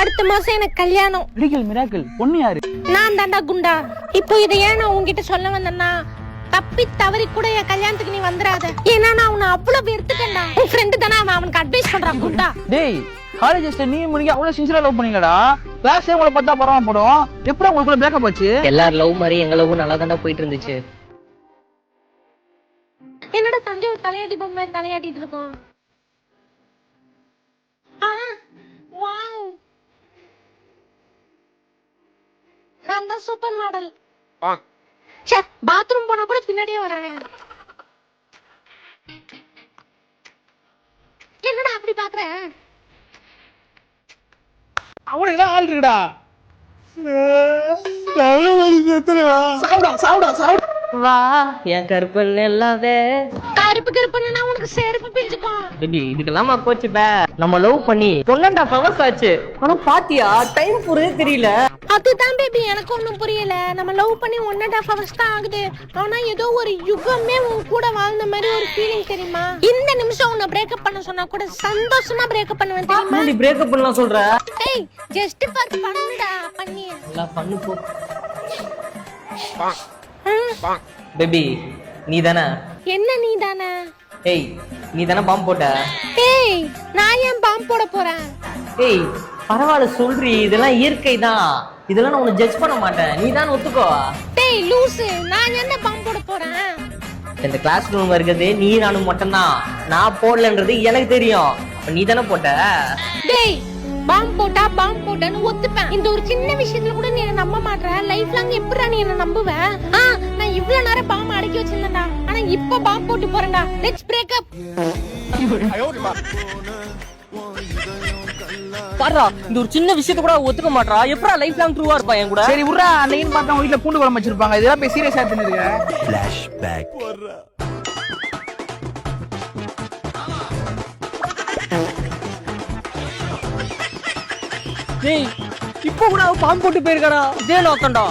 அடுத்த மாசம் எனக்கு கல்யாணம். மிராக்கிள் பொண்ணு யாரு? நான் தாண்டா குண்டா. இப்போ இதை ஏன் நான் உன்கிட்ட சொல்ல வந்தேன்னா, தப்பி தவறி கூட என் கல்யாணத்துக்கு நீ வந்துடாத. ஏன்னா நான் அவனை அவ்வளவு வெறுத்துட்டேன்டா. உன் ஃப்ரெண்டு தானே அவனுக்கு அட்வைஸ் பண்றான் குண்டா. டேய் காலேஜ்ல நீ முடிக்க அவ்வளவு சின்சியரா லவ் பண்ணீங்கடா. கிளாஸ்ல உங்களை பார்த்தா பரவாம போடும். எப்படி உங்களுக்குள்ள பிரேக்கப் ஆச்சு? எல்லார் லவ் மாதிரி எங்க லவ் நல்லா தாண்டா போயிட்டு இருந்துச்சு. என்னடா தஞ்சாவூர் தலையாட்டி பொம்மை தலையாட்டிட்டு இருக்கோம். நான் தான் சூப்பர் மாடல். பாத்ரூம் போனா கூட பின்னாடியே வராங்க. என்னடா அப்படி பாக்குற? அவனுக்கு தான் ஆள் இருக்குடா. வா என் கருப்பன் எல்லாவே கருப்பு கருப்புன்னா உனக்கு செருப்பு பிஞ்சுக்கும். இதுக்கெல்லாம் கோச்சுப்ப. நம்ம லவ் பண்ணி 1.5 hours ஆச்சு. ஆனா பாத்தியா டைம் போறதே தெரியல. அதுதான் பேபி எனக்கு ஒண்ணும் புரியல. நம்ம லவ் பண்ணி 1.5 hours தான் ஆகுது. ஆனா ஏதோ ஒரு யுகமே உன் கூட வாழ்ந்த மாதிரி ஒரு ஃபீலிங் தெரியுமா? இந்த நிமிஷம் உன்னை பிரேக்கப் பண்ண சொன்னா கூட சந்தோஷமா பிரேக்கப் பண்ணுவேன் தெரியுமா? நீ பிரேக்கப் பண்ணலாம் சொல்ற? ஏய் ஜஸ்ட் ஃபார் பண்ணுடா பண்ணி. எல்லாம் பண்ணு போ. பேபி நீ தானே? என்ன நீ தானே? ஏய் நீ தானே பாம்பு போட்ட? ஏய் நான் ஏன் பாம்பு போட போறேன்? ஏய் பரவாயில்ல சொல்றி, இதெல்லாம் இயற்கை தான். இதெல்லாம் நான் உன்னை ஜட்ஜ் பண்ண மாட்டேன். நீ தானே ஒத்துக்கோ. டேய் லூசு, நான் என்ன பாம்பு போட போறேன்? இந்த கிளாஸ் ரூம் இருக்குது நீ நானும் மட்டும்தான். நான் போடலன்றது எனக்கு தெரியும். அப்ப நீ தானே போட்ட? டேய் பாம்பு போட்டா பாம்பு போட்டேன்னு ஒத்துப்பேன். இந்த ஒரு சின்ன விஷயத்துல கூட நீ என்ன நம்ப மாட்ற. லைஃப் லாங் எப்படிடா நீ என்ன நம்புவ? நான் இவ்வளவு நேரம் பாம்பு அடக்கி வச்சிருந்தேன்டா. ஆனா இப்ப பாம்பு போட்டு போறேன்டா. Let's break up. பாருடா இந்த ஒரு சின்ன விஷயத்த கூட ஒத்துக்க மாட்டா. எப்படா லைஃப் லாங் ட்ரூவா இருப்பா என் கூட? சரி விட்றா. அன்னைக்கு பார்த்தா வீட்டுல பூண்டு குழம்பு வச்சிருப்பாங்க. இதெல்லாம் போய் சீரியஸா எடுத்துருக்க. டேய் இப்போ கூட பாம்பு போட்டு போயிருக்காடா. இதே நோக்கண்டா.